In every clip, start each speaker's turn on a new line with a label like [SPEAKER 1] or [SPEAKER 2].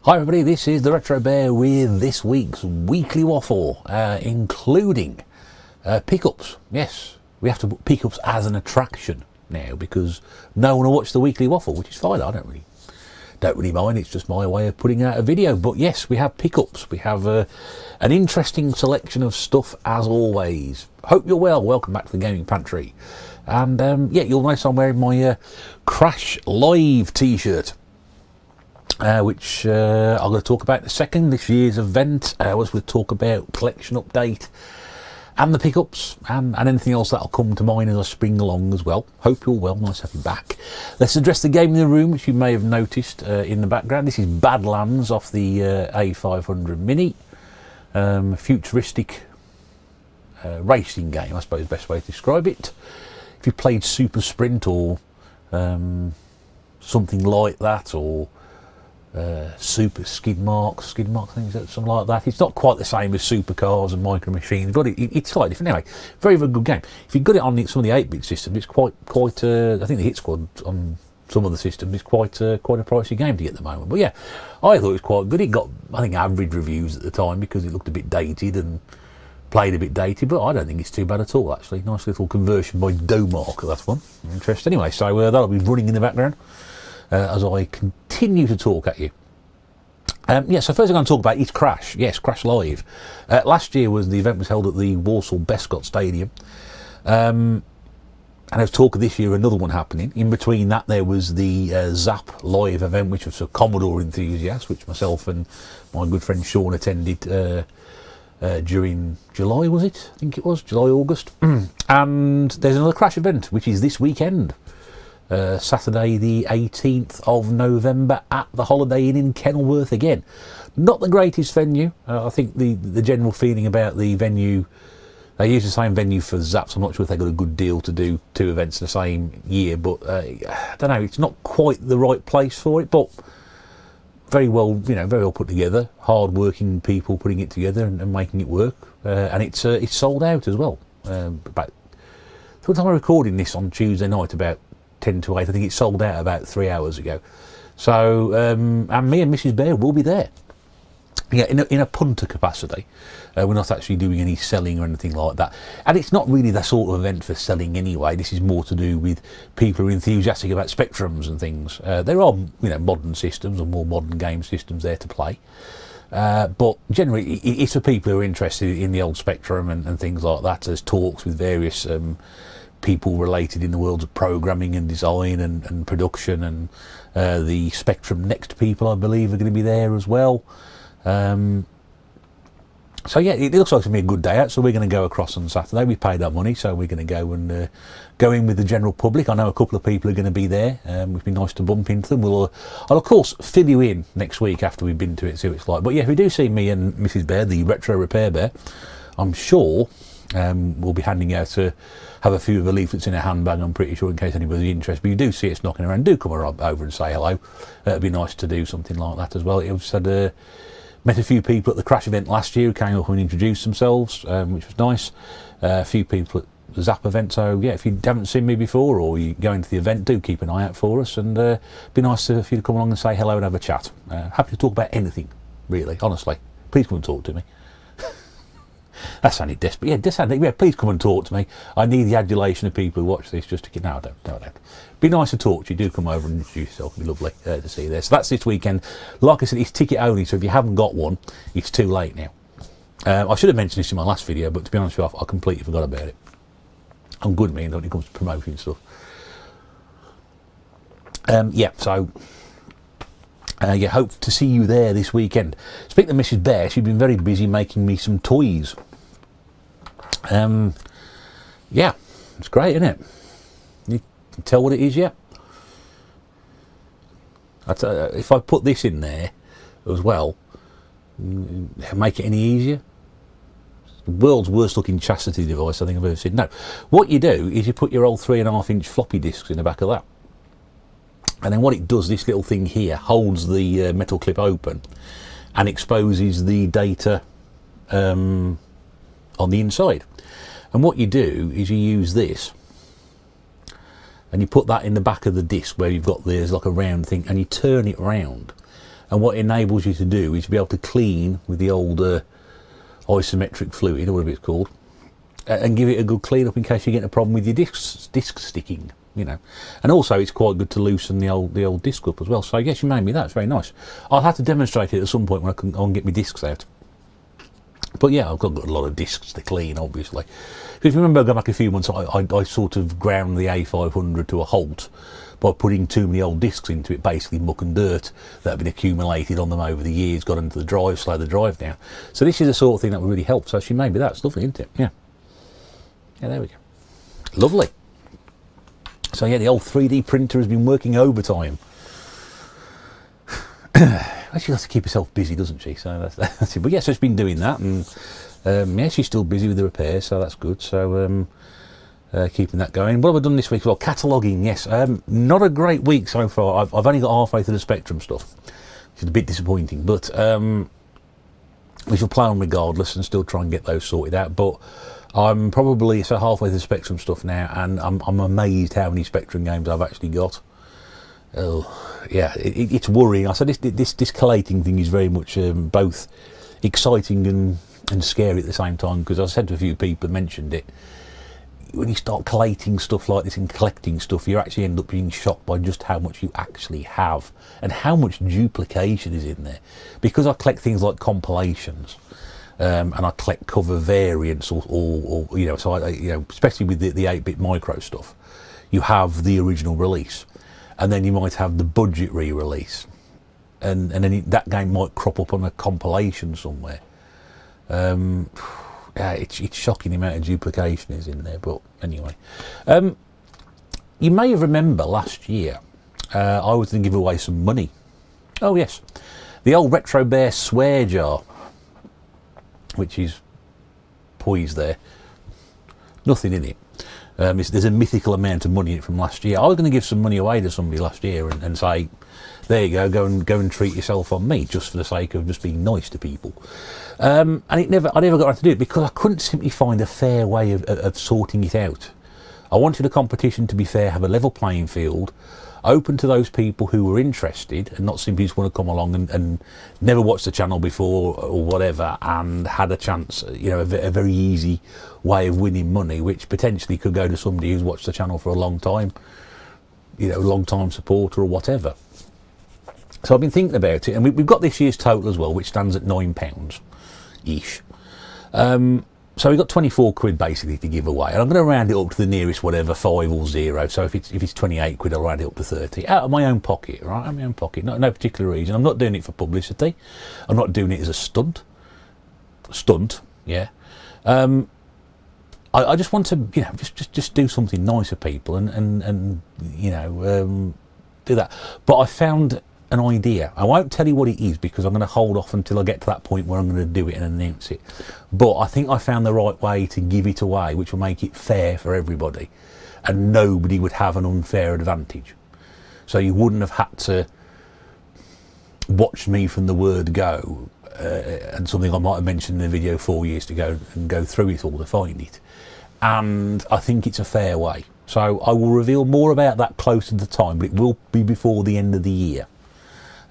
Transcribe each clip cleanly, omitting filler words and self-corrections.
[SPEAKER 1] Hi everybody, this is the Retro Bear with this week's weekly waffle, including pickups. Yes, we have to put pickups as an attraction now because no one will watch the weekly waffle, which is fine. I don't really mind. It's just my way of putting out a video. But yes, we have pickups. We have an interesting selection of stuff as always. Hope you're well. Welcome back to the Gaming Pantry. And yeah, you'll notice I'm wearing my Crash Live t-shirt. Which I'm going to talk about in a second. This year's event, was we'll talk about collection update and the pickups and anything else that'll come to mind as I spring along as well. Hope you're well, nice to have you back. Let's address the game in the room, which you may have noticed in the background. This is Badlands off the A500 Mini. Futuristic racing game, I suppose is the best way to describe it. If you played Super Sprint or something like that, or super skid marks things, something like that. It's not quite the same as supercars and micro machines, but it's slightly different. Anyway, very good game. If you got it on some of the 8-bit systems, it's quite. I think the Hit Squad on some of the systems is quite a pricey game to get at the moment. But yeah, I thought it was quite good. It got, I think, average reviews at the time because it looked a bit dated and played a bit dated, but I don't think it's too bad at all actually. Nice little conversion by Domark, that's one. Interesting. Anyway, so that'll be running in the background as I continue to talk at you. Yeah, so first I'm going to talk about is Crash. Yes, Crash Live. Last year the event was held at the Walsall Bescott Stadium. And there's talk of this year another one happening. In between that there was the Zap Live event, which was for Commodore enthusiasts, which myself and my good friend Sean attended during July, was it? I think it was, July, August. And there's another Crash event, which is this weekend. Saturday the 18th of November at the Holiday Inn in Kenilworth again. Not the greatest venue. I think the general feeling about the venue, they use the same venue for Zaps. I'm not sure if they got a good deal to do two events the same year, but I don't know, it's not quite the right place for it, but very well put together. Hard working people putting it together and making it work. And it's sold out as well. About the time I'm recording this on Tuesday night, about 10 to 8, I think it sold out about 3 hours ago. So, and me and Mrs. Bear will be there. Yeah, in a punter capacity. We're not actually doing any selling or anything like that. And it's not really the sort of event for selling anyway. This is more to do with people who are enthusiastic about Spectrums and things. There are, modern systems or more modern game systems there to play. But generally, it's for people who are interested in the old Spectrum and things like that. There's talks with various people related in the worlds of programming and design and production, and the Spectrum Next people, I believe, are going to be there as well. So yeah, it looks like it's going to be a good day out, so we're going to go across on Saturday. We paid our money, so we're going to go and go in with the general public. I know a couple of people are going to be there. It'd be nice to bump into them. I'll of course fill you in next week after we've been to it, see what it's like. But yeah, if we do see me and Mrs. Bear, the Retro Repair Bear, I'm sure we'll be handing out have a few of the leaflets in a handbag, I'm pretty sure, in case anybody's interested. But you do see us knocking around, do come over and say hello. It'd be nice to do something like that as well. It had met a few people at the Crash event last year who came up and introduced themselves, which was nice. A few people at the Zap event. So yeah, if you haven't seen me before or you go into the event, do keep an eye out for us, and be nice for you to come along and say hello and have a chat. Happy to talk about anything, really, honestly. Please come and talk to me. That sounded desperate. Yeah, please come and talk to me. I need the adulation of people who watch this just to get... No, I don't. Be nice to talk to you. Do come over and introduce yourself. It'd be lovely to see you there. So that's this weekend. Like I said, it's ticket only, so if you haven't got one, it's too late now. I should have mentioned this in my last video, but to be honest with you, I completely forgot about it. I'm good, man, when it comes to promoting stuff. Hope to see you there this weekend. Speaking of Mrs. Bear, she's been very busy making me some toys. Yeah, it's great, isn't it? You can tell what it is yet? If I put this in there as well, make it any easier? It's the world's worst looking chastity device I think I've ever seen. No, what you do is you put your old 3.5-inch floppy disks in the back of that. And then what it does, this little thing here holds the metal clip open and exposes the data on the inside. And what you do is you use this and you put that in the back of the disc where you've got there's like a round thing, and you turn it round and what it enables you to do is to be able to clean with the old isometric fluid, or whatever it's called, and give it a good clean up in case you get a problem with your disc sticking, you know. And also it's quite good to loosen the old disc up as well. So yes, you made me that. It's very nice. I'll have to demonstrate it at some point when I can get my discs out. But yeah, I've got a lot of discs to clean, obviously. If you remember, going back a few months, I sort of ground the A500 to a halt by putting too many old discs into it, basically muck and dirt that have been accumulated on them over the years, got into the drive, slowed the drive down. So this is the sort of thing that would really help. So she made me that. It's lovely, isn't it? Yeah. Yeah, there we go. Lovely. So yeah, the old 3D printer has been working overtime. She has to keep herself busy, doesn't she? So that's it. But yeah, so she's been doing that, and yeah, she's still busy with the repairs, so that's good. So keeping that going. What have I done this week? Well, cataloguing, yes. Not a great week so far. I've only got halfway through the Spectrum stuff, which is a bit disappointing, but we shall play on regardless and still try and get those sorted out. But I'm probably halfway through the Spectrum stuff now, and I'm amazed how many Spectrum games I've actually got. Oh, yeah, it's worrying. I said this collating thing is very much both exciting and scary at the same time, because I said to a few people, mentioned it, when you start collating stuff like this and collecting stuff, you actually end up being shocked by just how much you actually have and how much duplication is in there. Because I collect things like compilations, and I collect cover variants, or you know, so I, you know, especially with the 8-bit micro stuff, you have the original release, and then you might have the budget re-release, and then that game might crop up on a compilation somewhere. Yeah, it's shocking the amount of duplication is in there. But anyway, you may remember last year I was going to give away some money. Oh yes, the old Retro Bear swear jar, which is poised there, nothing in it. There's a mythical amount of money in it from last year. I was going to give some money away to somebody last year and say, there you go and treat yourself on me, just for the sake of just being nice to people. And I never got around to do it because I couldn't simply find a fair way of sorting it out. I wanted the competition to be fair, have a level playing field, open to those people who were interested and not simply just want to come along and never watched the channel before or whatever, and had a chance, you know, a very easy way of winning money, which potentially could go to somebody who's watched the channel for a long time, you know, a long time supporter or whatever. So I've been thinking about it, and we've got this year's total as well, which stands at £9-ish. So we've got 24 quid basically to give away, and I'm going to round it up to the nearest whatever, 5 or 0. So if it's 28 quid, I'll round it up to 30 out of my own pocket, right? Out of my own pocket, no particular reason. I'm not doing it for publicity. I'm not doing it as a stunt, yeah. I just want to, you know, just do something nice for people and you know, do that. But I found an idea. I won't tell you what it is because I'm going to hold off until I get to that point where I'm going to do it and announce it. But I think I found the right way to give it away, which will make it fair for everybody, and nobody would have an unfair advantage. So you wouldn't have had to watch me from the word go, and something I might have mentioned in the video 4 years to go and go through it all to find it. And I think it's a fair way. So I will reveal more about that closer to the time, but it will be before the end of the year.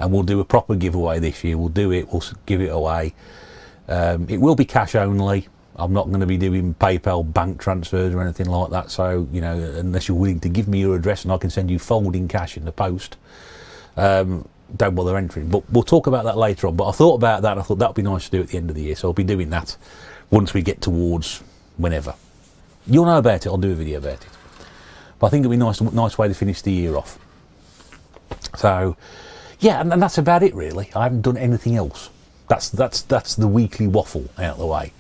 [SPEAKER 1] And we'll do a proper giveaway this year. We'll give it away. It will be cash only. I'm not going to be doing PayPal bank transfers or anything like that. So, you know, unless you're willing to give me your address and I can send you folding cash in the post, don't bother entering. But we'll talk about that later on. But I thought about that and I thought that would be nice to do at the end of the year. So I'll be doing that once we get towards whenever. You'll know about it. I'll do a video about it. But I think it'll be a nice way to finish the year off. So, yeah, and that's about it really. I haven't done anything else. That's the weekly waffle out of the way.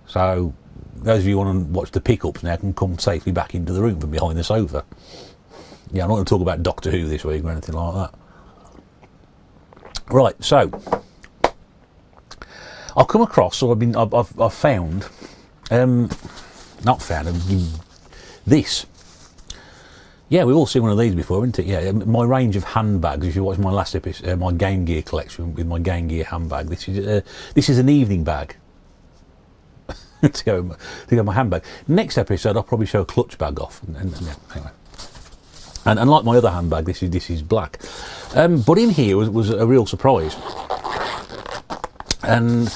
[SPEAKER 1] So those of you who want to watch the pickups now can come safely back into the room from behind the sofa. Yeah, I'm not going to talk about Doctor Who this week or anything like that. Right, so I've come across, or I've found, this. Yeah, we've all seen one of these before, haven't it? Yeah, my range of handbags. If you watch my last episode, my Game Gear collection with my Game Gear handbag. This is an evening bag to go my handbag. Next episode, I'll probably show a clutch bag off. And yeah, anyway, And unlike my other handbag, this is black. But in here was a real surprise. And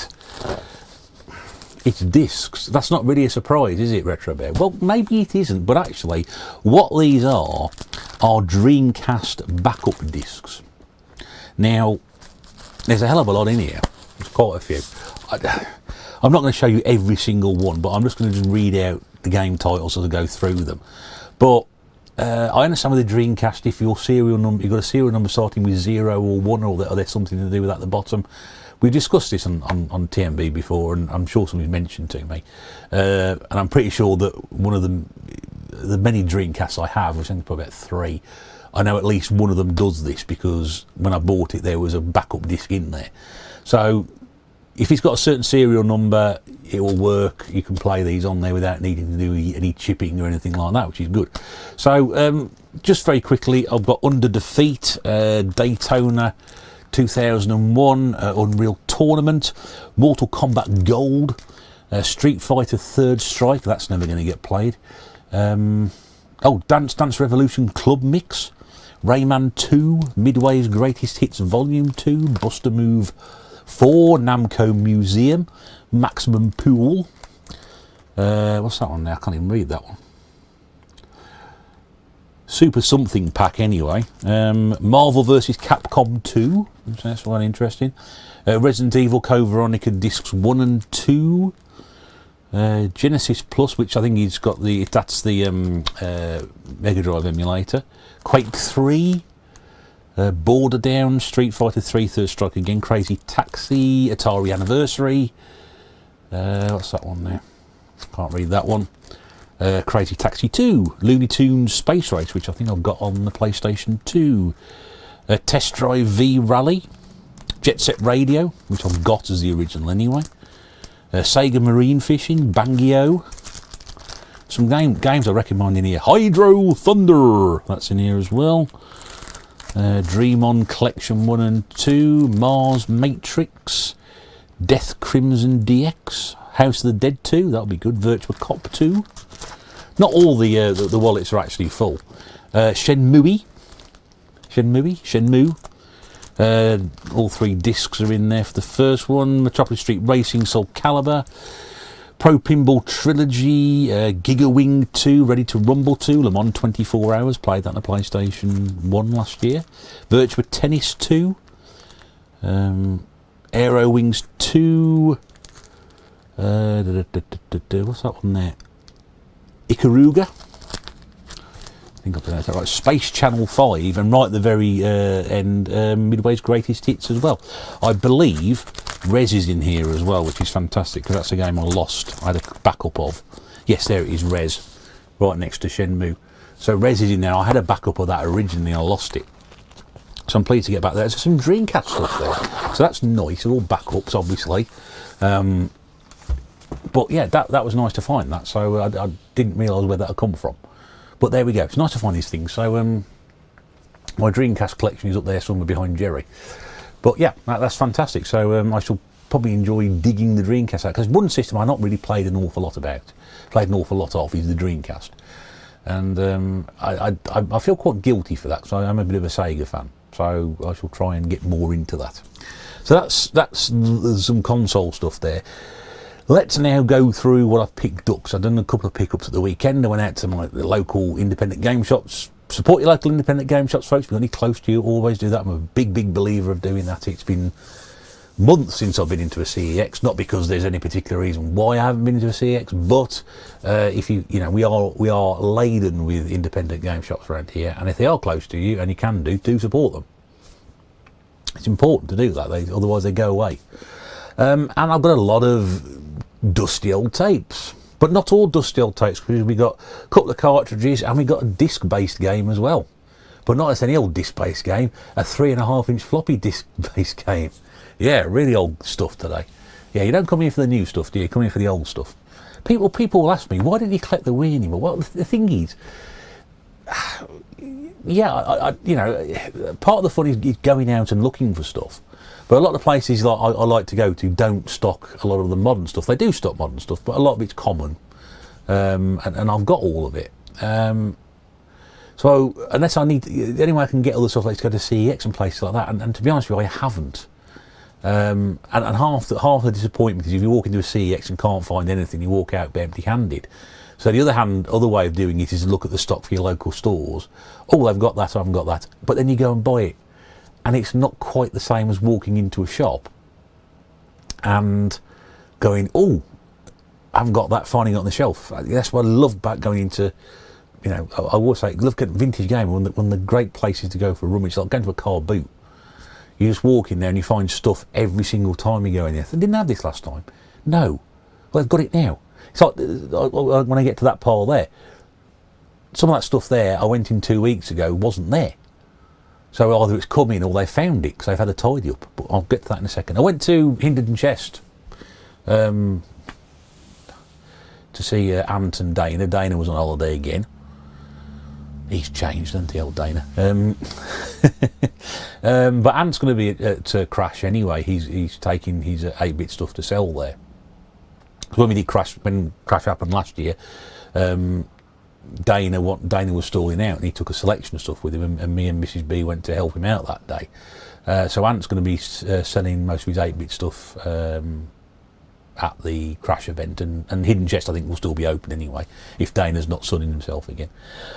[SPEAKER 1] it's discs. That's not really a surprise, is it, Retro Bear? Well, maybe it isn't, but actually, what these are Dreamcast backup discs. Now, there's a hell of a lot in here. There's quite a few. I'm not going to show you every single one, but I'm just going to just read out the game titles as I go through them. But I understand with the Dreamcast, if your serial number, you've got a serial number starting with 0 or 1, or there's something to do with that at the bottom. We've discussed this on TMB before, and I'm sure somebody's mentioned to me. And I'm pretty sure that one of the many Dreamcasts I have, which I think is probably about 3, I know at least one of them does this, because when I bought it there was a backup disc in there. So if it's got a certain serial number, it will work. You can play these on there without needing to do any chipping or anything like that, which is good. So just very quickly, I've got Under Defeat, Daytona 2001, Unreal Tournament, Mortal Kombat Gold, Street Fighter Third Strike, that's never going to get played. Dance Dance Revolution Club Mix, Rayman 2, Midway's Greatest Hits Volume 2, Buster Move 4, Namco Museum, Maximum Pool. What's that one now? I can't even read that one. Super something pack anyway. Marvel vs Capcom 2. That's one interesting. Resident Evil Code Veronica discs 1 and 2. Genesis Plus, which I think he's got that's the Mega Drive emulator. Quake 3. Border Down, Street Fighter 3 Third Strike again, Crazy Taxi, Atari Anniversary. What's that one there? Can't read that one. Crazy Taxi 2, Looney Tunes Space Race, which I think I've got on the PlayStation 2. Test Drive V Rally, Jet Set Radio, which I've got as the original anyway. Sega Marine Fishing, Bangio. Some games I recommend in here. Hydro Thunder, that's in here as well. Dream On Collection 1 and 2, Mars Matrix, Death Crimson DX, House of the Dead 2, that'll be good, Virtua Cop 2. Not all the wallets are actually full. Shenmue. All 3 discs are in there for the first one. Metropolis Street Racing, Soul Calibur, Pro Pinball Trilogy, Giga Wing 2, Ready to Rumble 2, Le Mans 24 Hours, played that on the PlayStation 1 last year. Virtua Tennis 2, Aero Wings 2, what's that one there? Ikaruga, I think I pronounced that right. Space Channel 5, and right at the very end, Midway's Greatest Hits as well. I believe Rez is in here as well, which is fantastic, because that's a game I lost. I had a backup of. Yes, there it is, Rez, right next to Shenmue. So Rez is in there. I had a backup of that originally, I lost it. So I'm pleased to get back there. There's some Dreamcast stuff there. So that's nice. They're all backups, obviously. But yeah, that was nice to find that. So I didn't realise where that had come from. But there we go. It's nice to find these things. So my Dreamcast collection is up there somewhere behind Jerry. But yeah, that's fantastic. So I shall probably enjoy digging the Dreamcast out, because one system I've not really played an awful lot about, played an awful lot of, is the Dreamcast. And I feel quite guilty for that, because I am a bit of a Sega fan. So I shall try and get more into that. So that's some console stuff there. Let's now go through what I've picked up. So I've done a couple of pickups at the weekend. I went out to the local independent game shops. Support your local independent game shops, folks. If you've got any close to you, always do that. I'm a big believer of doing that. It's been months since I've been into a CEX, not because there's any particular reason why I haven't been into a CEX, but if you know, we are laden with independent game shops around here, and if they are close to you and you can do support them. It's important to do that, otherwise they go away. And I've got a lot of dusty old tapes, but not all dusty old tapes, because we got a couple of cartridges and we got a disc-based game as well, but not just any old disc-based game, a 3.5-inch floppy disc-based game. Yeah, really old stuff today. Yeah, you don't come in for the new stuff, do you? You come in for the old stuff. People will ask me, why didn't you collect the Wii anymore? Well, the thing is, yeah, you know, part of the fun is going out and looking for stuff. But a lot of places I like to go to don't stock a lot of the modern stuff. They do stock modern stuff, but a lot of it's common, and I've got all of it. So unless I need, the only way I can get other stuff like to go to CEX and places like that, and to be honest with you, I haven't. And half the disappointment is if you walk into a CEX and can't find anything, you walk out empty-handed. So the other way of doing it is to look at the stock for your local stores. Oh, I've got that, I haven't got that. But then you go and buy it. And it's not quite the same as walking into a shop and going, oh, I haven't got that, finding it on the shelf. That's what I love about going into, you know, I always say, look at vintage game, one of the great places to go for a rummage. It's like going to a car boot. You just walk in there and you find stuff every single time you go in there. They didn't have this last time. No. Well, they've got it now. It's like when I get to that pile there, some of that stuff there I went in 2 weeks ago wasn't there. So either it's come in or they found it because they've had a tidy up. But I'll get to that in a second. I went to Hinderton Chest to see Ant and Dana. Dana was on holiday again. He's changed, hasn't he, old Dana? But Ant's going to be at Crash anyway. He's taking his 8-bit stuff to sell there. When we did when Crash happened last year, Dana was stalling out, and he took a selection of stuff with him, and me and Mrs. B went to help him out that day. So Ant's going to be selling most of his 8-bit stuff at the Crash event, and Hidden Chest I think will still be open anyway if Dana's not sunning himself again.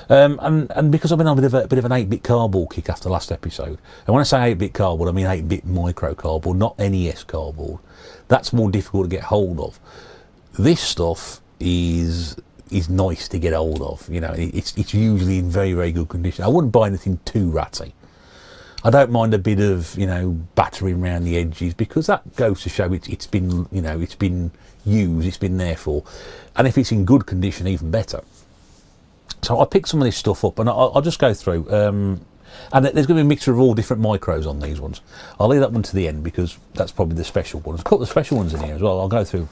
[SPEAKER 1] And because I've been on a bit of an 8-bit cardboard kick after last episode, and when I say 8-bit cardboard I mean 8-bit micro cardboard, not NES cardboard. That's more difficult to get hold of. This stuff is nice to get hold of. You know, it's usually in very, very good condition. I wouldn't buy anything too ratty. I don't mind a bit of, you know, battering around the edges, because that goes to show it's been, you know, it's been used, it's been there for, and if it's in good condition, even better. So I picked some of this stuff up, and I'll just go through. And there's going to be a mixture of all different micros on these ones. I'll leave that one to the end because that's probably the special one. There's a couple of special ones in here as well. I'll go through.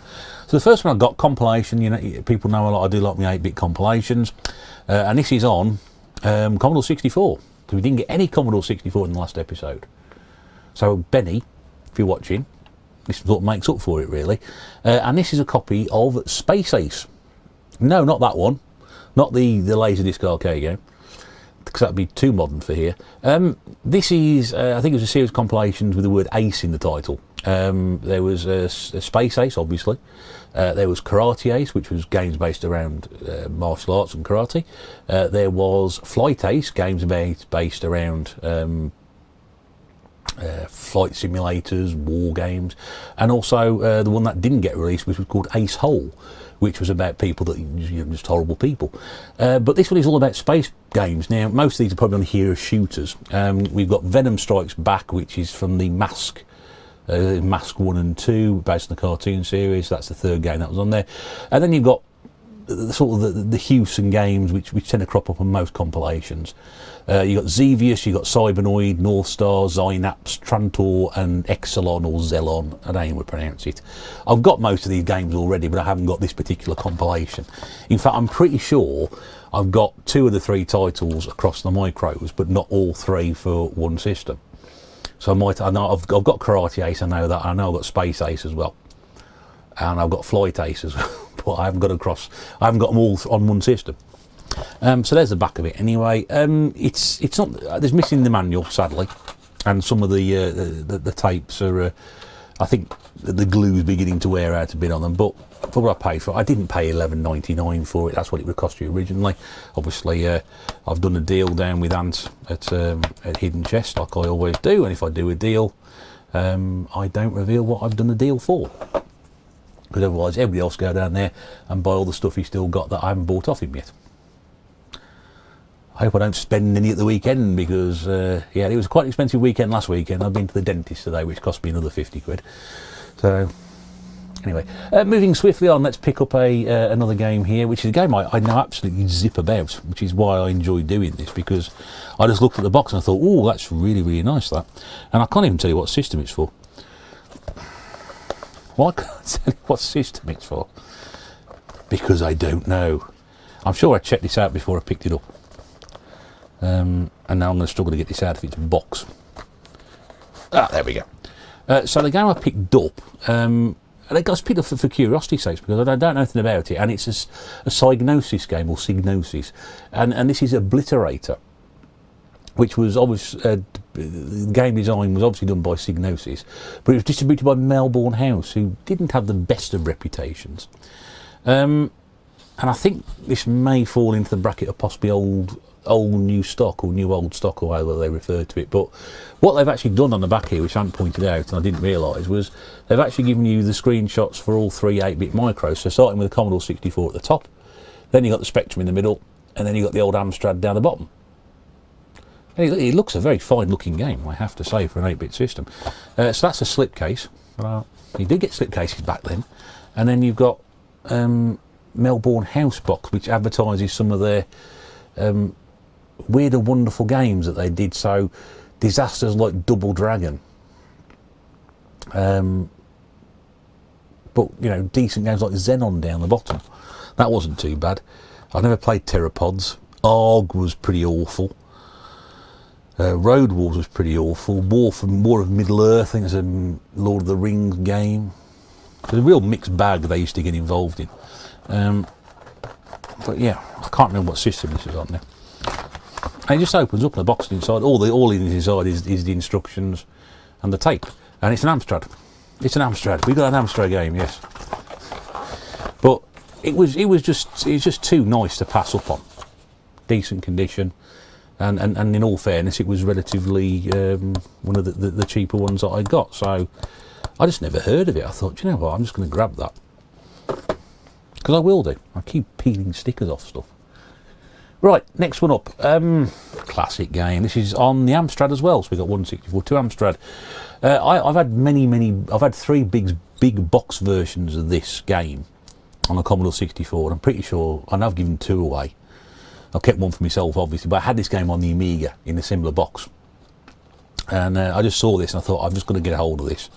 [SPEAKER 1] So the first one I've got, compilation. You know, people know a lot. I do like my 8-bit compilations, and this is on Commodore 64. So we didn't get any Commodore 64 in the last episode. So Benny, if you're watching, this is what makes up for it really. And this is a copy of Space Ace. No, not that one. Not the Laserdisc arcade game, because that'd be too modern for here. This is, I think it was a series of compilations with the word Ace in the title. There was a Space Ace, obviously. There was Karate Ace, which was games based around martial arts and karate. There was Flight Ace, games based around flight simulators, war games, and also the one that didn't get released, which was called Ace Hole, which was about people that, you know, just horrible people. But this one is all about space games. Now, most of these are probably on here as shooters. We've got Venom Strikes Back, which is from the Mask 1 and 2, based on the cartoon series. That's the third game that was on there. And then you've got the Hewson games, which tend to crop up on most compilations. You've got Xevious, you've got Cybernoid, North Star, Synapse, Trantor, and Exelon or Zelon, I don't know how to pronounce it. I've got most of these games already, but I haven't got this particular compilation. In fact, I'm pretty sure I've got 2 of the 3 titles across the micros, but not all 3 for one system. So I know I've got Karate Ace, I know that. I know I've got Space Ace as well, and I've got Flight Ace as well. But I haven't got them all on one system. So there's the back of it. Anyway, it's not. There's missing the manual, sadly, and some of the tapes are. I think the glue's beginning to wear out a bit on them. But for what I paid for it, I didn't pay $11.99 for it. That's what it would cost you originally. Obviously, I've done a deal down with Ant at Hidden Chest, like I always do. And if I do a deal, I don't reveal what I've done the deal for, because otherwise everybody else go down there and buy all the stuff he's still got that I haven't bought off him yet. I hope I don't spend any at the weekend, because yeah, it was quite an expensive weekend last weekend. I've been to the dentist today, which cost me another 50 quid. So anyway, moving swiftly on, let's pick up another game here, which is a game I know absolutely zip about, which is why I enjoy doing this, because I just looked at the box and I thought, oh, that's really, really nice, that. And I can't even tell you what system it's for. Well, I can't tell you what system it's for, because I don't know. I'm sure I checked this out before I picked it up. And now I'm going to struggle to get this out of its box. There we go. So the game I picked up, and it got picked up for curiosity's sake, because I don't know anything about it, and it's a Psygnosis game, or Psygnosis, and this is Obliterator, which was obviously, the game design was obviously done by Psygnosis, but it was distributed by Melbourne House, who didn't have the best of reputations. And I think this may fall into the bracket of possibly old new stock, or new old stock, or however they refer to it. But what they've actually done on the back here, which I hadn't pointed out and I didn't realise, was they've actually given you the screenshots for all three 8-bit micros. So starting with the Commodore 64 at the top, then you got the Spectrum in the middle, and then you got the old Amstrad down the bottom. And it looks a very fine looking game, I have to say, for an 8-bit system. So that's a slipcase. You did get slipcases back then. And then you've got Melbourne House box, which advertises some of their weird and wonderful games that they did. So disasters like Double Dragon, but you know, decent games like Xenon down the bottom. That wasn't too bad. I've never played Pteropods. ARG was pretty awful. Road Wars was pretty awful. War of Middle Earth, I think it's a Lord of the Rings game. It's a real mixed bag they used to get involved in. But yeah, I can't remember what system this is on now. And it just opens up in the box inside. All inside is the instructions and the tape. And it's an Amstrad. It's an Amstrad. We got an Amstrad game, yes. But it was just too nice to pass up on. Decent condition. And in all fairness, it was relatively one of the cheaper ones that I got. So I just never heard of it. I thought, you know what, I'm just going to grab that. Because I will do. I keep peeling stickers off stuff. Right, next one up. Classic game. This is on the Amstrad as well. So we've got 164, 2 Amstrad. I've had I've had three big box versions of this game on the Commodore 64. And I'm pretty sure, I know I've given 2 away. I've kept one for myself, obviously, but I had this game on the Amiga in a similar box. And I just saw this and I thought, I'm just going to get a hold of this.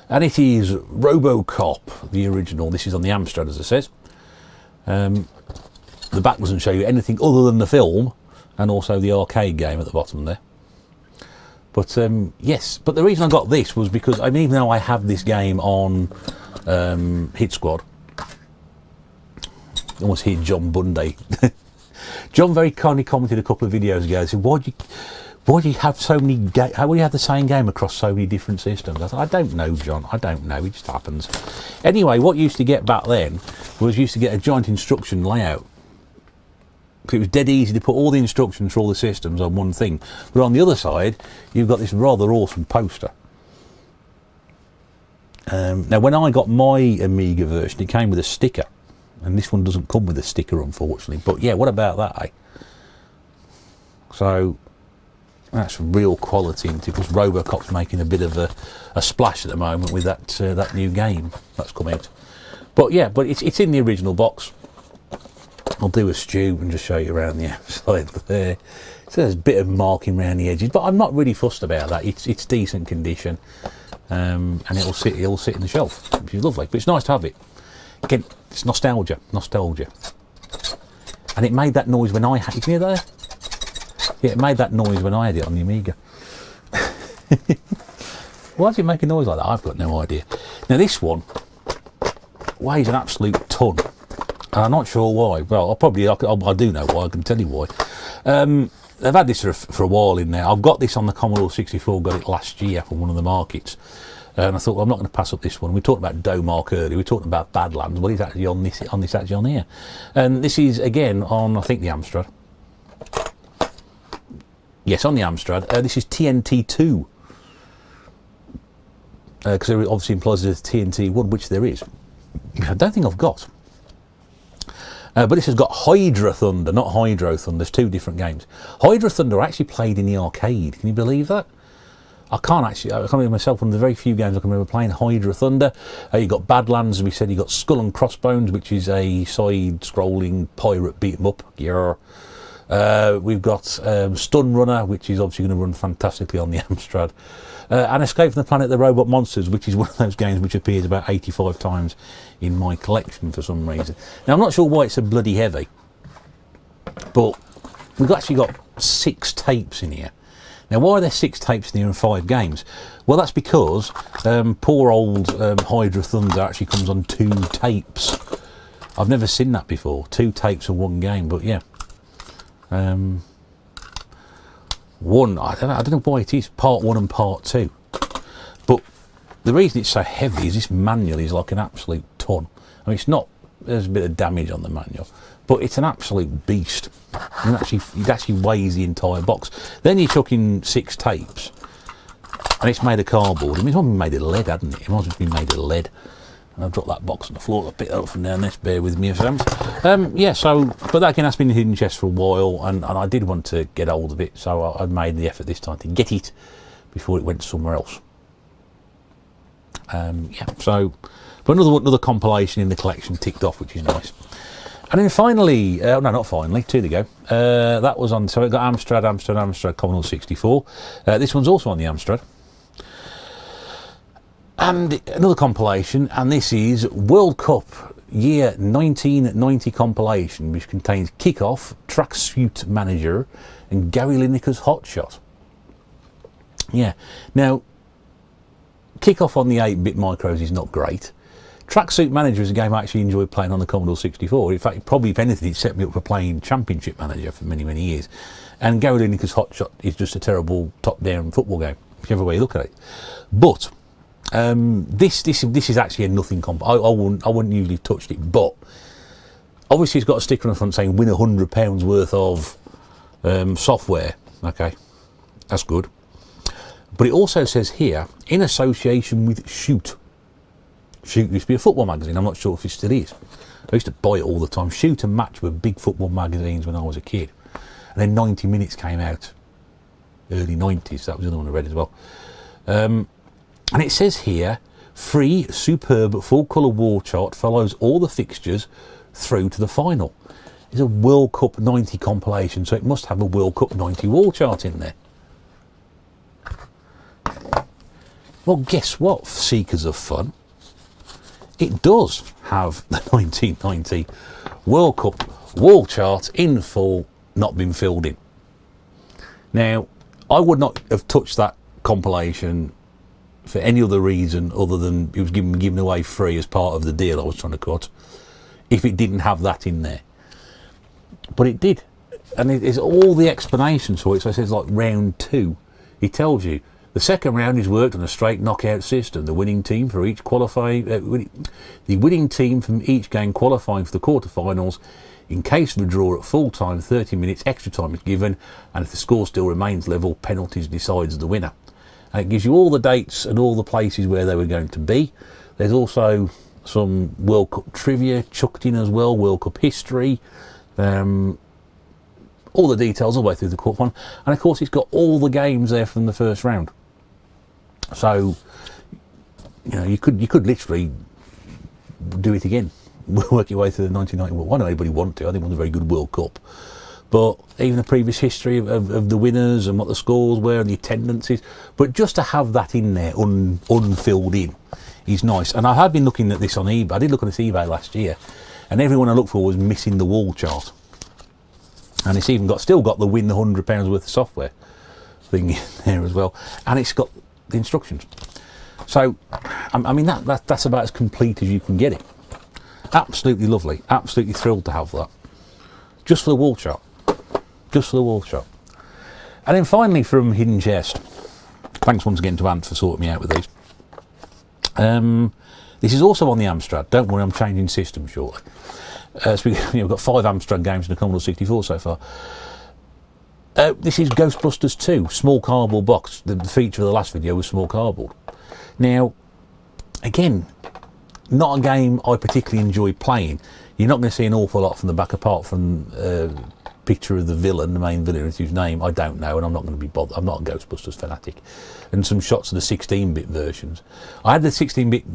[SPEAKER 1] And it is RoboCop, the original. This is on the Amstrad, as it says. The back doesn't show you anything other than the film, and also the arcade game at the bottom there. But yes, but the reason I got this was because, I mean, even though I have this game on Hit Squad, almost hear John Bundy. John very kindly commented a couple of videos ago. He said, "Why do you have so many? How do you have the same game across so many different systems?" I thought, I don't know, John. I don't know. It just happens. Anyway, what you used to get back then was you used to get a joint instruction layout. It was dead easy to put all the instructions for all the systems on one thing. But on the other side, you've got this rather awesome poster. Now, when I got my Amiga version, it came with a sticker. And this one doesn't come with a sticker, unfortunately. But yeah, what about that, eh? So that's real quality, isn't it? Because RoboCop's making a bit of a splash at the moment with that new game that's come out. But yeah, but it's in the original box. I'll do a stew and just show you around the outside there. So there's a bit of marking around the edges, but I'm not really fussed about that. It's decent condition, and it'll sit in the shelf, which is lovely. But it's nice to have it. Again, it's nostalgia, and it made that noise when I had. You can hear that? Yeah, it made that noise when I had it on the Amiga. Why does it make a noise like that? I've got no idea. Now this one weighs an absolute ton, and I'm not sure why. Well, I do know why. I can tell you why. They've had this for a while in there. I've got this on the Commodore 64. Got it last year from one of the markets. And I thought, well, I'm not going to pass up this one. We talked about Domark earlier. We talked about Badlands. Well, he's actually on this actually on here. And this is, again, on, I think, the Amstrad. Yes, on the Amstrad. This is TNT2. Because it obviously implies there's TNT1, which there is. I don't think I've got. But this has got Hydra Thunder, not Hydro Thunder. There's 2 different games. Hydra Thunder actually played in the arcade. Can you believe that? I can't remember myself, one of the very few games I can remember playing, Hydra Thunder. You've got Badlands, as we said. You've got Skull and Crossbones, which is a side-scrolling pirate beat-em-up. Yeah. We've got Stun Runner, which is obviously going to run fantastically on the Amstrad. And Escape from the Planet of the Robot Monsters, which is one of those games which appears about 85 times in my collection for some reason. Now, I'm not sure why it's so bloody heavy, but we've actually got 6 tapes in here. Now, why are there 6 tapes in here and 5 games? Well, that's because poor old Hydra Thunder actually comes on 2 tapes. I've never seen that before. 2 tapes of 1 game, but yeah. One, I don't know why it is, part 1 and part 2. But the reason it's so heavy is this manual is like an absolute ton. I mean, it's not, there's a bit of damage on the manual, but it's an absolute beast. And it actually weighs the entire box. Then you chuck in 6 tapes, and it's made of cardboard. I mean, it's not been made of lead, hadn't it? It must have been made of lead. And I've dropped that box on the floor. I'll pick it up from down this. Bear with me a second. Yeah, so, but that again, that's been in hidden chest for a while, and I did want to get hold of it, so I made the effort this time to get it before it went somewhere else. Yeah, so, but another compilation in the collection ticked off, which is nice. And then finally, no, not finally, 2 to go. That was on, so it got Amstrad, Commodore 64. This one's also on the Amstrad. And another compilation, and this is World Cup Year 1990 compilation, which contains Kickoff, Tracksuit Manager, and Gary Lineker's Hot Shot. Yeah, now, Kickoff on the 8-bit micros is not great. Tracksuit Manager is a game I actually enjoyed playing on the Commodore 64. In fact, probably if anything, it set me up for playing Championship Manager for many, many years. And Gary Lineker's Hot Shot is just a terrible top-down football game, whichever way you look at it. But this is actually a nothing comp. I wouldn't usually have touched it, but obviously it's got a sticker on the front saying win £100 worth of software. Okay, that's good. But it also says here, in association with Shoot. Shoot used to be a football magazine. I'm not sure if it still is. I used to buy it all the time. Shoot and Match were big football magazines when I was a kid. And then 90 Minutes came out, early 90s. That was the other one I read as well. And it says here, free, superb, full-colour wall chart follows all the fixtures through to the final. It's a World Cup 90 compilation, so it must have a World Cup 90 wall chart in there. Well, guess what, seekers of fun? It does have the 1990 World Cup wall chart in full, not been filled in. Now, I would not have touched that compilation for any other reason other than it was given away free as part of the deal I was trying to cut, if it didn't have that in there. But it did, and it's all the explanations for it. So it says like round 2, it tells you the second round is worked on a straight knockout system. The winning team for each the winning team from each game qualifying for the quarterfinals. In case of a draw at full time, 30 minutes extra time is given, and if the score still remains level, penalties decides the winner. And it gives you all the dates and all the places where they were going to be. There's also some World Cup trivia chucked in as well, World Cup history, all the details all the way through the cup one. And of course it's got all the games there from the first round. So, you know, you could literally do it again, work your way through the 1990. Well, why don't anybody want to? I think it was a very good World Cup. But even the previous history of the winners and what the scores were and the attendances. But just to have that in there, unfilled in, is nice. And I have been looking at this on eBay. I did look on this eBay last year, and everyone I looked for was missing the wall chart. And it's even still got the win the £100 worth of software thing in there as well. And it's got the instructions. So, I mean, that's about as complete as you can get it. Absolutely lovely. Absolutely thrilled to have that. Just for the wall chart. Just for the wall chart. And then finally from Hidden Chest, thanks once again to Ant for sorting me out with these. This is also on the Amstrad. Don't worry, I'm changing systems shortly. So we've got 5 Amstrad games in the Commodore 64 so far. This is Ghostbusters 2, small cardboard box. The feature of the last video was small cardboard. Now, again, not a game I particularly enjoy playing. You're not going to see an awful lot from the back, apart from picture of the villain, the main villain, whose name I don't know, and I'm not going to be bothered. I'm not a Ghostbusters fanatic. And some shots of the 16-bit versions. I had the 16-bit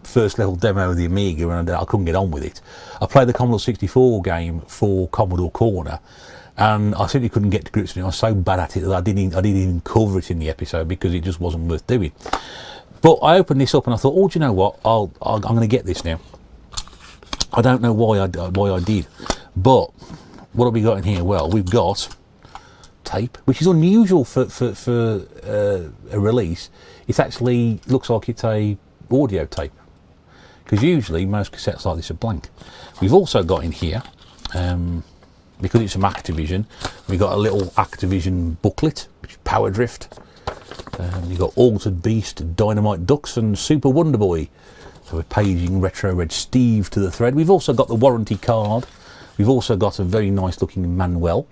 [SPEAKER 1] first level demo of the Amiga, and I couldn't get on with it. I played the Commodore 64 game for Commodore Corner, and I simply couldn't get to grips with it. I was so bad at it that I didn't even cover it in the episode because it just wasn't worth doing. But I opened this up and I thought, oh, do you know what? I'm going to get this now. I don't know why I did, but what have we got in here? Well, we've got tape, which is unusual for a release. It actually looks like it's a audio tape, because usually most cassettes like this are blank. We've also got in here, because it's from Activision, we've got a little Activision booklet, which is Power Drift. You've got Altered Beast, Dynamite Ducks and Super Wonder Boy. So we're paging Retro Red Steve to the thread. We've also got the warranty card. We've also got a very nice looking manual.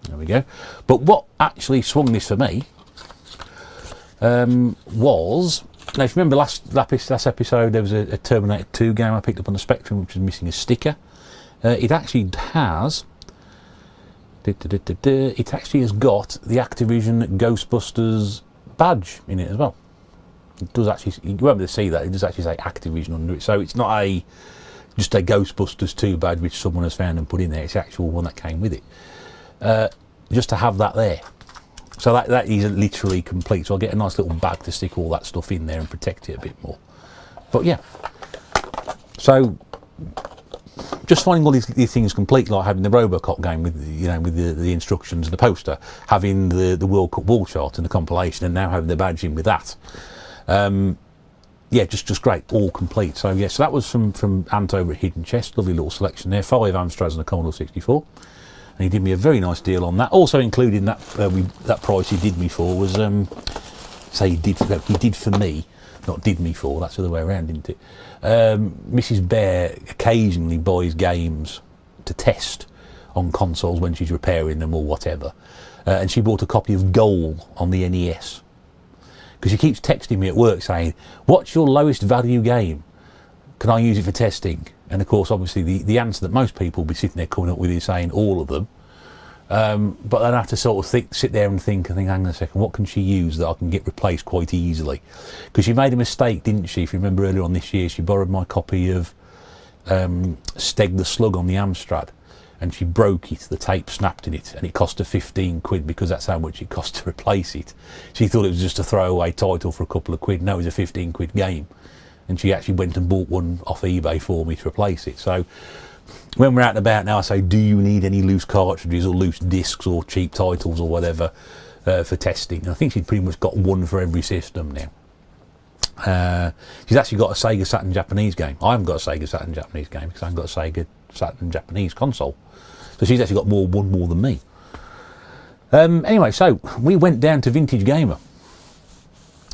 [SPEAKER 1] There we go. But what actually swung this for me was, now if you remember last episode, there was a Terminator 2 game I picked up on the Spectrum which was missing a sticker. It actually has it actually has got the Activision Ghostbusters badge in it as well. It does actually, you won't be able to see that, it does actually say Activision under it, so it's not just a Ghostbusters 2 badge which someone has found and put in there, it's the actual one that came with it. Just to have that there, so that is literally complete, so I'll get a nice little bag to stick all that stuff in there and protect it a bit more. But yeah, so just finding all these things complete, like having the Robocop game with the instructions and the poster, having the World Cup wall chart and the compilation, and now having the badge in with that. Yeah, just great, all complete. So yeah, so that was from Ant over at Hidden Chest, lovely little selection there, 5 Amstrads and a Commodore 64. And he did me a very nice deal on that. Also including that that price he did me for was he did for me, not did me for. That's the other way around, isn't it? Mrs. Bear occasionally buys games to test on consoles when she's repairing them or whatever, and she bought a copy of Goal on the NES because she keeps texting me at work saying, "What's your lowest value game? Can I use it for testing?" And of course, obviously, the answer that most people will be sitting there coming up with is saying all of them. But then I have to sort of sit there and think, hang on a second, what can she use that I can get replaced quite easily? Because she made a mistake, didn't she? If you remember earlier on this year, she borrowed my copy of Steg the Slug on the Amstrad, and she broke it, the tape snapped in it, and it cost her 15 quid because that's how much it cost to replace it. She thought it was just a throwaway title for a couple of quid. No, it was a 15 quid game. And she actually went and bought one off eBay for me to replace it. So when we're out and about now, I say, do you need any loose cartridges or loose discs or cheap titles or whatever for testing? And I think she's pretty much got one for every system now. She's actually got a Sega Saturn Japanese game. I haven't got a Sega Saturn Japanese game because I haven't got a Sega Saturn Japanese console. So she's actually got one more than me. Anyway, so we went down to Vintage Gamer,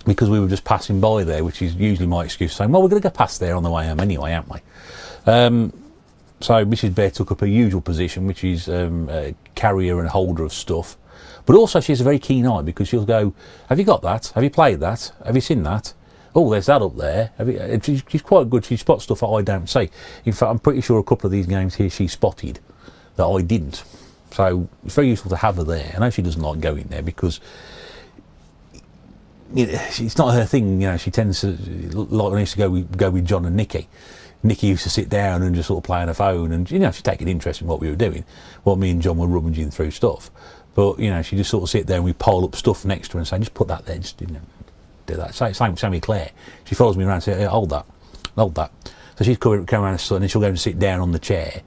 [SPEAKER 1] because we were just passing by there, which is usually my excuse, saying, well, we're going to go past there on the way home anyway, aren't we? So Mrs. Bear took up her usual position, which is a carrier and holder of stuff. But also she has a very keen eye, because she'll go, have you got that? Have you played that? Have you seen that? Oh, there's that up there. She's quite good. She spots stuff that I don't see. In fact, I'm pretty sure a couple of these games here she spotted that I didn't. So it's very useful to have her there. I know she doesn't like going there because it's not her thing, she tends to, like when I used to go with John and Nikki. Nikki used to sit down and just sort of play on her phone, and she'd take an interest in what we were doing, while me and John were rummaging through stuff. But she just sort of sit there and we pile up stuff next to her and say, just put that there, just do that. Same with Claire. She follows me around and says, hey, hold that. So she's come around and then she'll go and sit down on the chair,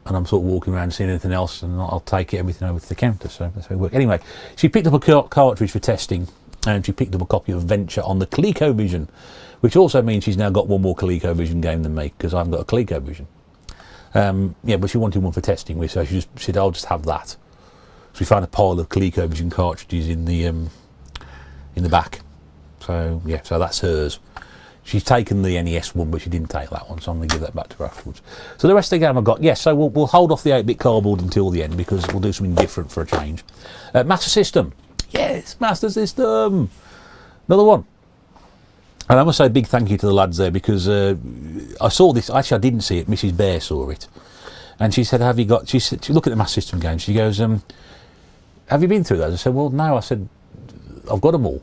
[SPEAKER 1] and I'm sort of walking around seeing anything else, and I'll take everything over to the counter. So that's how it works. Anyway, she picked up a cartridge for testing, and she picked up a copy of Venture on the ColecoVision, which also means she's now got one more ColecoVision game than me, because I haven't got a ColecoVision. Yeah, but she wanted one for testing with, so she just said, I'll just have that. So we found a pile of ColecoVision cartridges in the back. So yeah, so that's hers. She's taken the NES one, but she didn't take that one, so I'm going to give that back to her afterwards. So the rest of the game I've got, yes, so we'll hold off the 8-bit cardboard until the end, because we'll do something different for a change. Master System. Yes, Master System. Another one. And I must say a big thank you to the lads there, because I saw this, actually I didn't see it, Mrs. Bear saw it. And she said, have you got, she looked at the Master System game, she goes, have you been through those? I said, well, no. I said, I've got them all.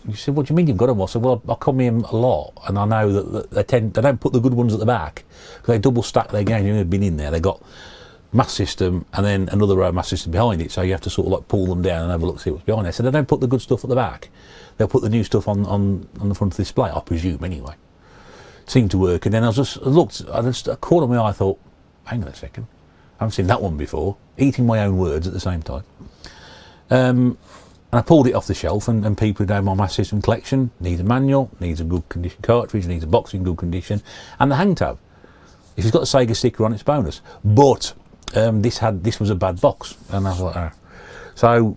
[SPEAKER 1] She said, what do you mean you've got them all? I said, well, I come in a lot, and I know that they don't put the good ones at the back, because they double stack their games. You've been in there, they got Master System and then another row of Master System behind it, so you have to sort of like pull them down and have a look, see what's behind there. So they don't put the good stuff at the back, they'll put the new stuff on the front of the display, I presume, anyway. Seemed to work. And then I looked, a corner of my eye, I thought, hang on a second, I haven't seen that one before. eating my own words at the same time. And I pulled it off the shelf, and people who know my Master System collection needs a manual, needs a good condition cartridge, needs a box in good condition, and the hang tab. If it's got the Sega sticker on, it's bonus. But this was a bad box, and I was like, oh. So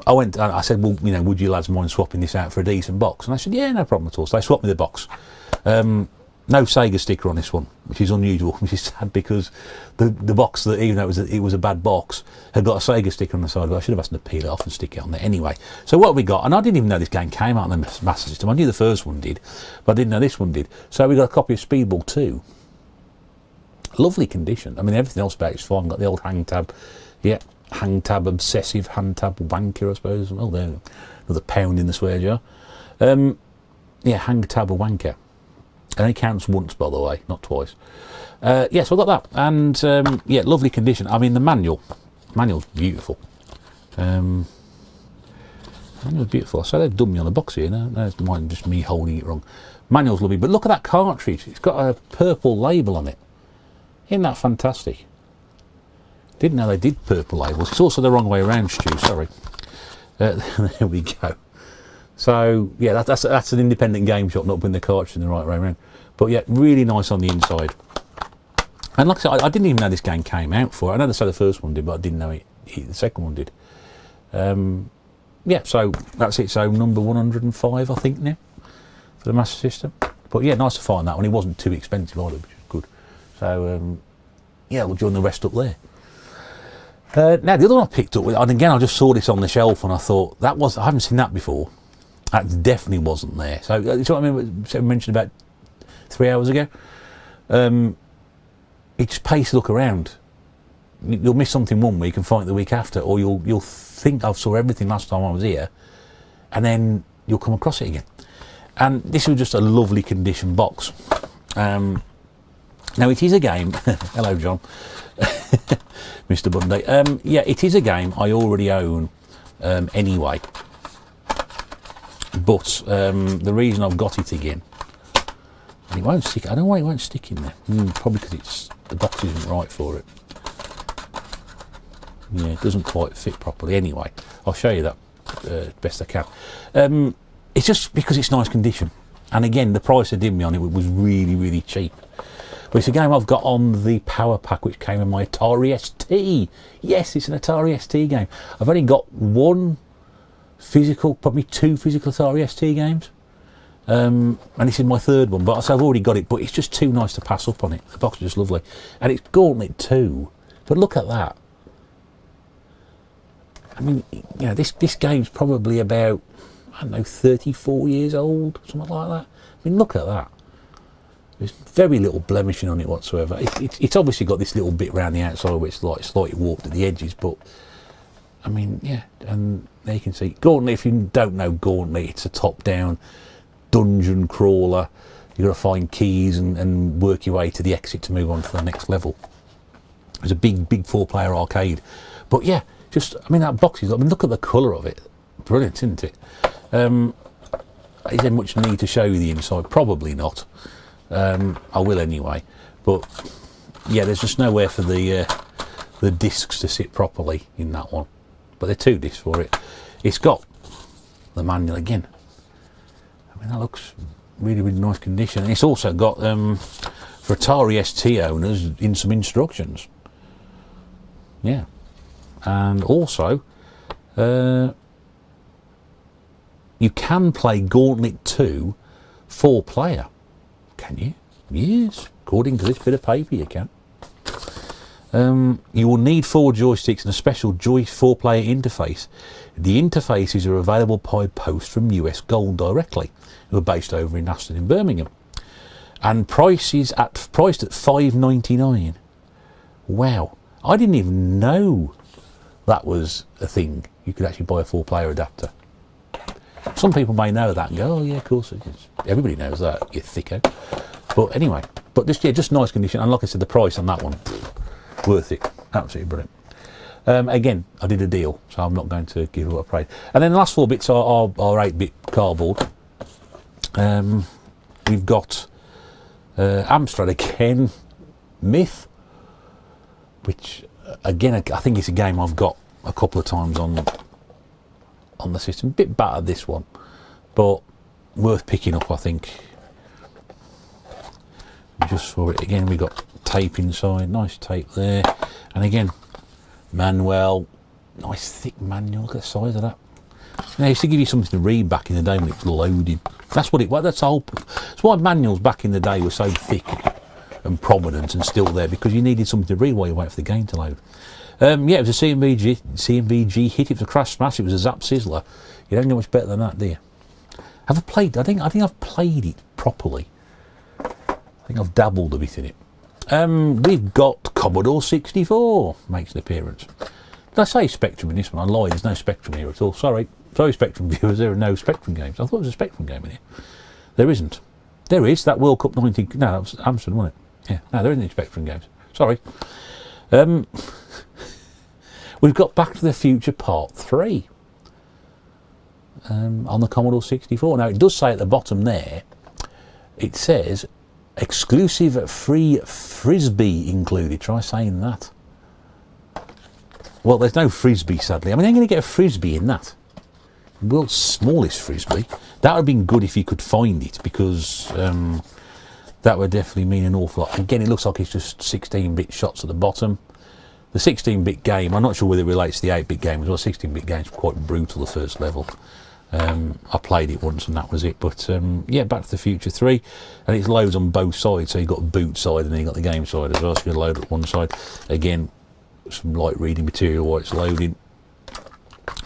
[SPEAKER 1] I said, well, you know, would you lads mind swapping this out for a decent box? And I said, yeah, no problem at all. So they swapped me the box. No Sega sticker on this one, which is unusual, which is sad, because the box, that even though it was a bad box, had got a Sega sticker on the side. But I should have asked them to peel it off and stick it on there anyway. So what we got, and I didn't even know this game came out on the Master System. I knew the first one did, but I didn't know this one did. So we got a copy of Speedball 2. Lovely condition. I mean, everything else about it's fine. Got the old hang tab. Yeah, hang tab obsessive, hand tab wanker, I suppose. Oh, there, another pound in the swear jar. Yeah, hang tab wanker. And it counts once, by the way, not twice. Yeah, so I got that. And, yeah, lovely condition. I mean, the manual's beautiful. Manual's beautiful. So they've done me on the box here. No, it's just me holding it wrong. Manual's lovely. But look at that cartridge. It's got a purple label on it. Isn't that fantastic? Didn't know they did purple labels. It's also the wrong way around, Stu, sorry. There we go. So, yeah, that's an independent game shop, not putting the cartridge in the right way around. But, yeah, really nice on the inside. And like I said, I didn't even know this game came out for it. I know they said the first one did, but I didn't know the second one did. Yeah, so that's it. So number 105, I think, now, for the Master System. But, yeah, nice to find that one. It wasn't too expensive either, which is good. So, yeah, we'll join the rest up there. Now, the other one I picked up, and again, I just saw this on the shelf, and I thought, I haven't seen that before. That definitely wasn't there. So, you know what I mentioned about 3 hours ago? It just pays to look around. You'll miss something one week and find it the week after, or you'll think I saw everything last time I was here, and then you'll come across it again. And this was just a lovely condition box. Now, it is a game. Hello, John. Mr. Bundy. Yeah, it is a game I already own anyway. But the reason I've got it again, and it won't stick. I don't know why it won't stick in there. Probably because the box isn't right for it. Yeah, it doesn't quite fit properly. Anyway, I'll show you that best I can. It's just because it's nice condition, and again, the price they did me on it was really, really cheap. But it's a game I've got on the Power Pack, which came in my Atari ST. Yes, it's an Atari ST game. I've only got one physical, probably two physical Atari ST games. And this is my third one, but I've already got it, but it's just too nice to pass up on it. The box is just lovely. And it's Gauntlet 2. But look at that. I mean, you know, this game's probably about, I don't know, 34 years old, something like that. I mean, look at that. There's very little blemishing on it whatsoever. It's obviously got this little bit around the outside where it's like slightly warped at the edges, but I mean, yeah, and there you can see Gauntlet. If you don't know Gauntlet, it's a top-down dungeon crawler. You've got to find keys and work your way to the exit to move on to the next level. It's a big 4-player arcade. But yeah, just, I mean, that box is, I mean, look at the colour of it. Brilliant, isn't it? Is there much need to show you the inside? Probably not. I will anyway, but yeah, there's just nowhere for the discs to sit properly in that one. But there are 2 discs for it. It's got the manual again. I mean, that looks really, really nice condition. And it's also got for Atari ST owners in some instructions. Yeah, and also you can play Gauntlet 2 4-player. Can you? Yes, according to this bit of paper you can. You will need 4 joysticks and a special 4-player interface. The interfaces are available by post from US Gold directly, who are based over in Aston in Birmingham. And priced at $5.99. Wow, I didn't even know that was a thing. You could actually buy a 4-player adapter. Some people may know that and go, oh yeah, of course it is. Everybody knows that, you thicko. But anyway, but just nice condition. And like I said, the price on that one, worth it. Absolutely brilliant. Again, I did a deal, so I'm not going to give it a praise. And then the last 4 bits are 8-bit cardboard. We've got Amstrad again, Myth, which again, I think it's a game I've got a couple of times on the system. A bit battered, this one, but worth picking up, I think. Just for it, again, we got tape inside, nice tape there, and again, manual, nice thick manual. Look at the size of that. It used to give you something to read back in the day when it was loaded. That's what it was. That's why manuals back in the day were so thick and prominent and still there, because you needed something to read while you wait for the game to load. Yeah, it was a CMVG hit. It was a crash smash. It was a zap sizzler. You don't get much better than that, do you? Have I played? I think I've played it properly. I think I've dabbled a bit in it. We've got Commodore 64 makes an appearance. Did I say Spectrum in this one? I lied. There's no Spectrum here at all. Sorry, Spectrum viewers. There are no Spectrum games. I thought it was a Spectrum game in here. There isn't. There is that World Cup 90. No, that was Amsterdam, wasn't it? Yeah. No, there isn't any Spectrum games. Sorry. We've got Back to the Future Part 3 on the Commodore 64. Now, it does say at the bottom there, it says, exclusive free Frisbee included. Try saying that. Well, there's no Frisbee, sadly. I mean, I'm going to get a Frisbee in that. World's smallest Frisbee. That would have been good if you could find it, because that would definitely mean an awful lot. Again, it looks like it's just 16-bit shots at the bottom. The 16-bit game, I'm not sure whether it relates to the 8-bit game as well. 16-bit game's quite brutal, the first level. I played it once and that was it. But yeah, Back to the Future 3. And it loads on both sides. So you've got the boot side and then you've got the game side as well. So you load at one side. Again, some light reading material while it's loading.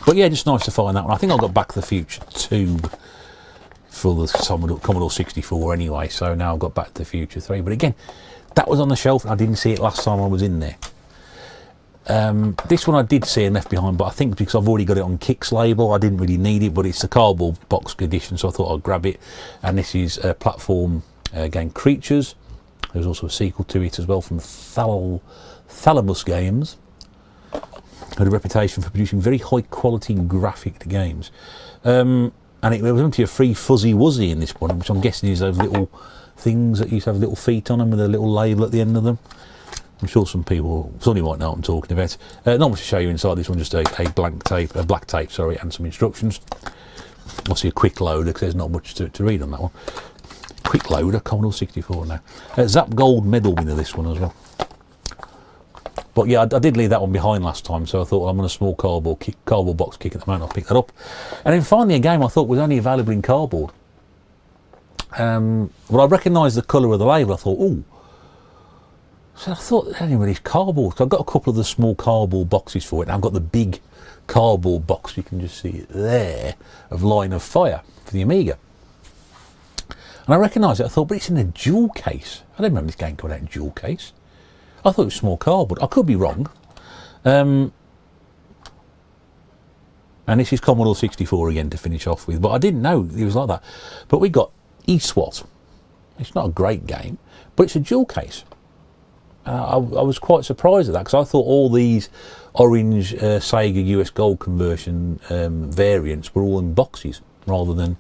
[SPEAKER 1] But yeah, just nice to find that one. I think I got Back to the Future 2 for the Commodore 64 anyway. So now I've got Back to the Future 3. But again, that was on the shelf. I didn't see it last time I was in there. This one I did see and left behind, but I think because I've already got it on Kick's label, I didn't really need it, but it's the cardboard box edition, so I thought I'd grab it. And this is a platform game, Creatures. There's also a sequel to it as well from Thalamus Games. Had a reputation for producing very high quality graphic games. And it was empty a free Fuzzy Wuzzy in this one, which I'm guessing is those little things that used to have little feet on them with a little label at the end of them. I'm sure some people might know what I'm talking about. Not much to show you inside this one, just a black tape, and some instructions. Obviously a quick loader, because there's not much to read on that one. Quick loader, Commodore 64 now. Zap Gold medal winner, this one as well. But yeah, I did leave that one behind last time, so I thought, well, I'm on a small cardboard box kick at the moment, I'll pick that up. And then finally a game I thought was only available in cardboard. Well, I recognised the colour of the label. I thought, ooh. So I thought, anyway, it's cardboard. So I've got a couple of the small cardboard boxes for it. And I've got the big cardboard box, you can just see it there, of Line of Fire for the Amiga. And I recognised it. I thought, but it's in a jewel case. I don't remember this game coming out in jewel case. I thought it was small cardboard. I could be wrong. And this is Commodore 64 again to finish off with. But I didn't know it was like that. But we got eSWAT. It's not a great game, but it's a jewel case. I was quite surprised at that, because I thought all these orange Sega US Gold conversion variants were all in boxes rather than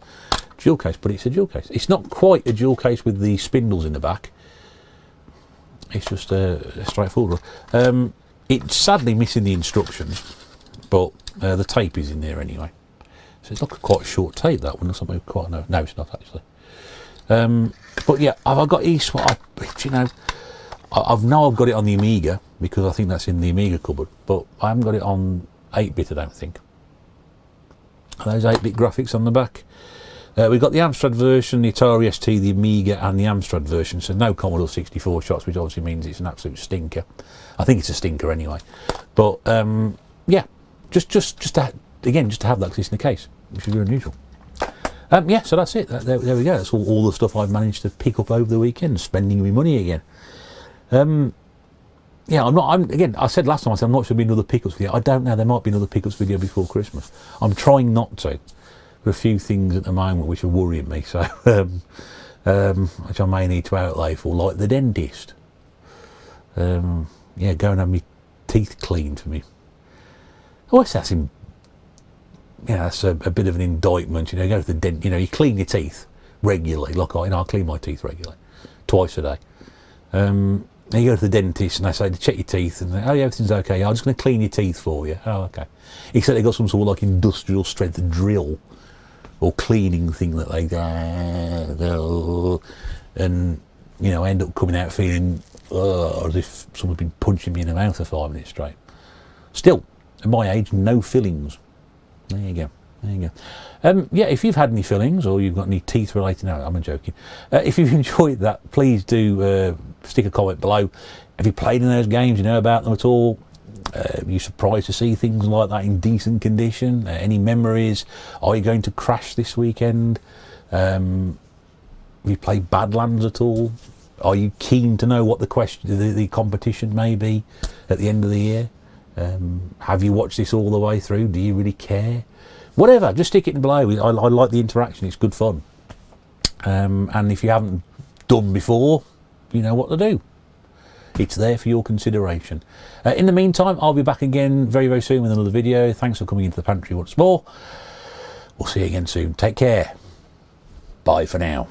[SPEAKER 1] jewel case, but it's a jewel case. It's not quite a jewel case with the spindles in the back. It's just a straightforward one. It's sadly missing the instructions, but the tape is in there anyway. So it's like quite a short tape, that one. Something quite no, it's not actually. But yeah, have I got eSWAT? You know, I've got it on the Amiga, because I think that's in the Amiga cupboard, but I haven't got it on 8-bit, I don't think. Are those 8-bit graphics on the back? We've got the Amstrad version, the Atari ST, the Amiga and the Amstrad version, so no Commodore 64 shots, which obviously means it's an absolute stinker. I think it's a stinker anyway. But yeah, just to have that, because it's in the case, which is very unusual. Yeah, so that's it. There we go. That's all the stuff I've managed to pick up over the weekend, spending my money again. Yeah, again, I said last time, I'm not sure there'll be another pickups video. I don't know, there might be another pickups video before Christmas. I'm trying not to. There are a few things at the moment which are worrying me, so which I may need to outlay for, like the dentist. Yeah, go and have my teeth cleaned for me. Oh, that's that's a bit of an indictment, you know. Go to the dent, you know, you clean your teeth regularly, like I clean my teeth regularly, twice a day. And you go to the dentist and they say to check your teeth and they, oh yeah, everything's okay. I'm just going to clean your teeth for you. Oh, okay. Except they've got some sort of like industrial strength drill or cleaning thing that they go, and you know, end up coming out feeling as if someone's been punching me in the mouth for 5 minutes straight. Still, at my age, no fillings. There you go. There you go. Yeah, if you've had any fillings or you've got any teeth related, no, I'm joking. If you've enjoyed that, please do stick a comment below. Have you played in those games? You know about them at all? Are you surprised to see things like that in decent condition? Any memories? Are you going to crash this weekend? Have you played Badlands at all? Are you keen to know what the competition may be at the end of the year? Have you watched this all the way through? Do you really care? Whatever, just stick it in below. I like the interaction, it's good fun. And if you haven't done before, you know what to do. It's there for your consideration. In the meantime, I'll be back again very, very soon with another video. Thanks for coming into the pantry once more. We'll see you again soon. Take care. Bye for now.